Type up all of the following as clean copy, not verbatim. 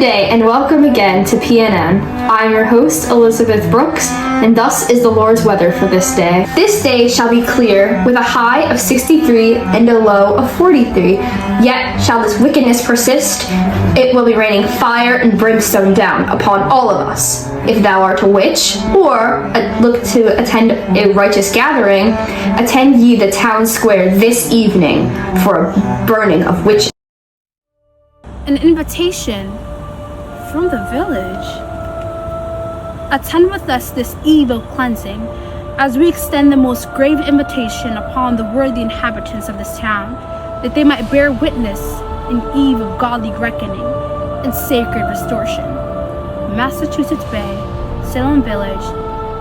day and welcome again to PNN. I'm your host, Elizabeth Brooks, and thus is the Lord's weather for this day. This day shall be clear, with a high of 63 and a low of 43. Yet shall this wickedness persist, it will be raining fire and brimstone down upon all of us. If thou art a witch, or look to attend a righteous gathering, attend ye the town square this evening for a burning of witches. An invitation from the village. Attend with us this eve of cleansing, as we extend the most grave invitation upon the worthy inhabitants of this town, that they might bear witness in eve of godly reckoning and sacred restoration. Massachusetts Bay, Salem Village,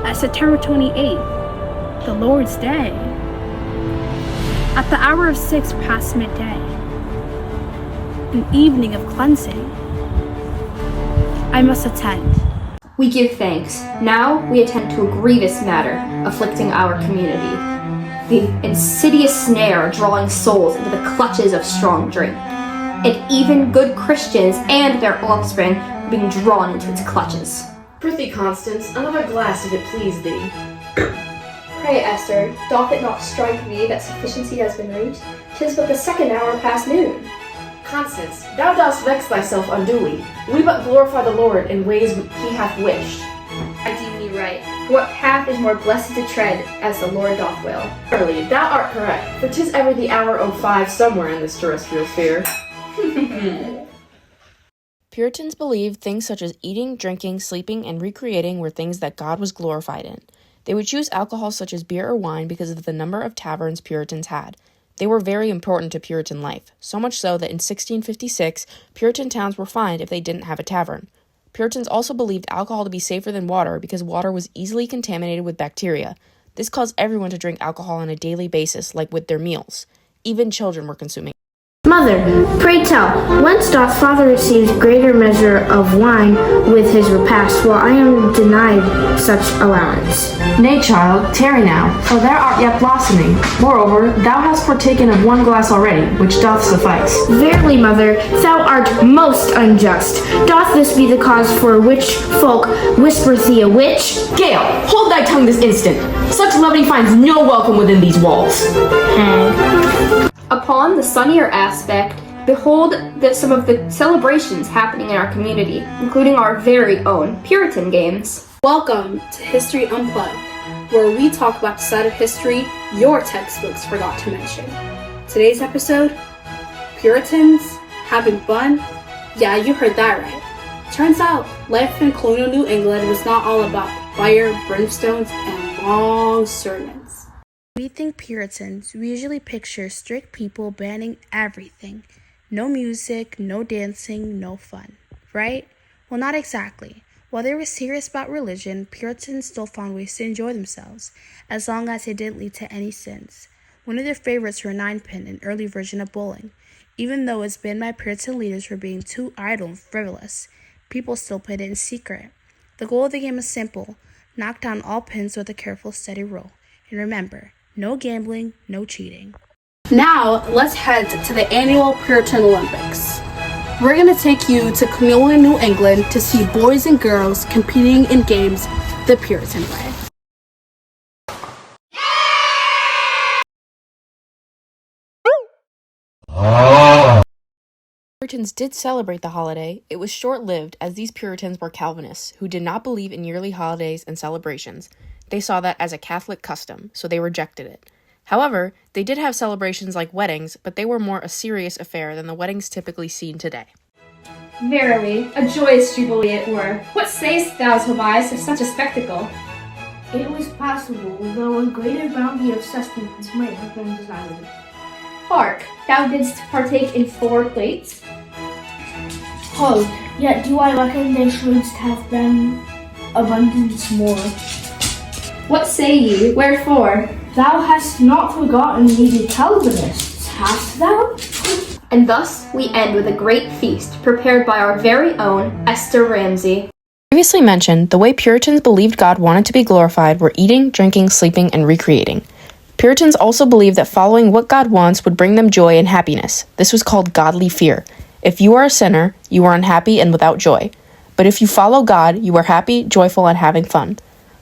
at September 28th, the Lord's Day. At the hour of 6 past midday, an evening of cleansing, I must attend. We give thanks. Now we attend to a grievous matter afflicting our community. The insidious snare drawing souls into the clutches of strong drink. And even good Christians and their offspring are being drawn into its clutches. Prithee, Constance, another glass if it please thee. Pray, Esther, doth it not strike thee that sufficiency has been reached? 'Tis but the second hour past noon. Constance, thou dost vex thyself unduly. We but glorify the Lord in ways he hath wished. I deem thee right. What path is more blessed to tread, as the Lord doth will? Surely, thou art correct, for 'tis ever the hour o' 5 somewhere in this terrestrial sphere. Puritans believed things such as eating, drinking, sleeping, and recreating were things that God was glorified in. They would choose alcohol such as beer or wine because of the number of taverns Puritans had. They were very important to Puritan life, so much so that in 1656, Puritan towns were fined if they didn't have a tavern. Puritans also believed alcohol to be safer than water because water was easily contaminated with bacteria. This caused everyone to drink alcohol on a daily basis, like with their meals. Even children were consuming. Mother, pray tell, whence doth father receive greater measure of wine with his repast, while I am denied such allowance? Nay, child, tarry now, for thou art yet blossoming. Moreover, thou hast partaken of 1 glass already, which doth suffice. Verily, mother, thou art most unjust. Doth this be the cause for which folk whisper thee a witch? Gale, hold thy tongue this instant. Such levity finds no welcome within these walls. Upon the sunnier aspect, behold some of the celebrations happening in our community, including our very own Puritan games. Welcome to History Unplugged, where we talk about the side of history your textbooks forgot to mention. Today's episode, Puritans having fun? Yeah, you heard that right. Turns out, life in colonial New England was not all about fire, brimstones, and long sermons. We think Puritans, we usually picture strict people banning everything. No music, no dancing, no fun, right? Well, not exactly. While they were serious about religion, Puritans still found ways to enjoy themselves, as long as they didn't lead to any sins. One of their favorites were ninepin, an early version of bowling. Even though it's banned by Puritan leaders for being too idle and frivolous, people still played it in secret. The goal of the game is simple: knock down all pins with a careful, steady roll. And remember, no gambling, no cheating. Now, let's head to the annual Puritan Olympics. We're going to take you to colonial New England to see boys and girls competing in games the Puritan way. Puritans did celebrate the holiday. It was short-lived, as these Puritans were Calvinists who did not believe in yearly holidays and celebrations. They saw that as a Catholic custom, so they rejected it. However, they did have celebrations like weddings, but they were more a serious affair than the weddings typically seen today. Verily, a joyous jubilee it were. What sayest thou, Tobias, of such a spectacle? It was possible, though a greater bounty of sustenance might have been desired. Hark, thou didst partake in 4 plates? Hold, yet do I reckon there shouldst have been abundance more. What say ye? Wherefore? Thou hast not forgotten me to tell the lists, hast thou? And thus we end with a great feast prepared by our very own Esther Ramsey. Previously mentioned, the way Puritans believed God wanted to be glorified were eating, drinking, sleeping, and recreating. Puritans also believed that following what God wants would bring them joy and happiness. This was called godly fear. If you are a sinner, you are unhappy and without joy. But if you follow God, you are happy, joyful, and having fun.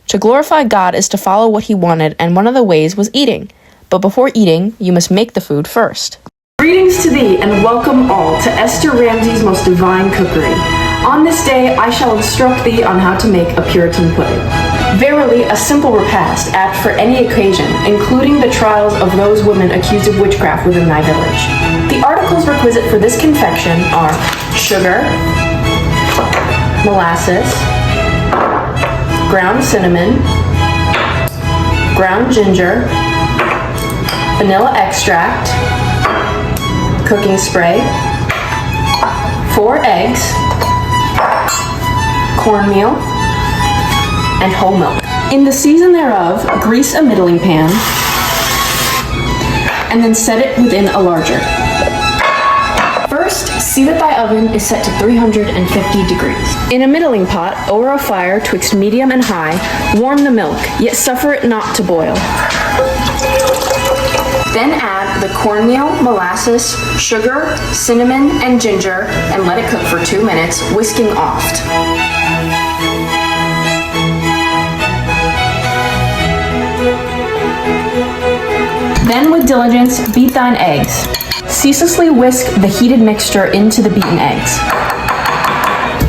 To glorify God is to follow what he wanted, and one of the ways was eating. But before eating, you must make the food first. Greetings to thee, and welcome all to Esther Ramsay's most divine cookery. On this day I shall instruct thee on how to make a Puritan pudding. Verily, a simple repast, apt for any occasion, including the trials of those women accused of witchcraft within thy village. The articles requisite for this confection are sugar, molasses, ground cinnamon, ground ginger, vanilla extract, cooking spray, 4 eggs, cornmeal, and whole milk. In the season thereof, grease a middling pan, and then set it within a larger. First, see that thy oven is set to 350 degrees. In a middling pot, over a fire twixt medium and high, warm the milk, yet suffer it not to boil. Then add the cornmeal, molasses, sugar, cinnamon, and ginger, and let it cook for 2 minutes, whisking oft. Then with diligence beat thine eggs. Ceaselessly whisk the heated mixture into the beaten eggs.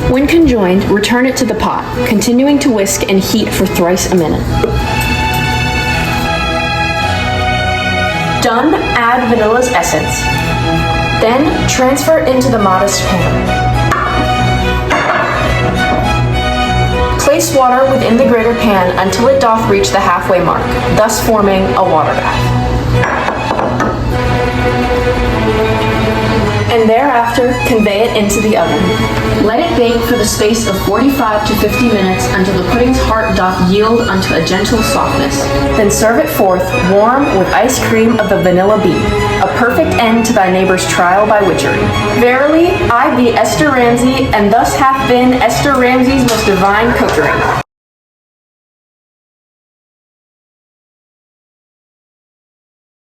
When conjoined, return it to the pot, continuing to whisk and heat for thrice a minute. Done, add vanilla's essence. Then transfer it into the modest pan. Place water within the greater pan until it doth reach the halfway mark, thus forming a water bath. And thereafter convey it into the oven. Let it bake for the space of 45 to 50 minutes until the pudding's heart doth yield unto a gentle softness. Then serve it forth, warm with ice cream of the vanilla bean, a perfect end to thy neighbor's trial by witchery. Verily, I be Esther Ramsay, and thus hath been Esther Ramsay's most divine cookery.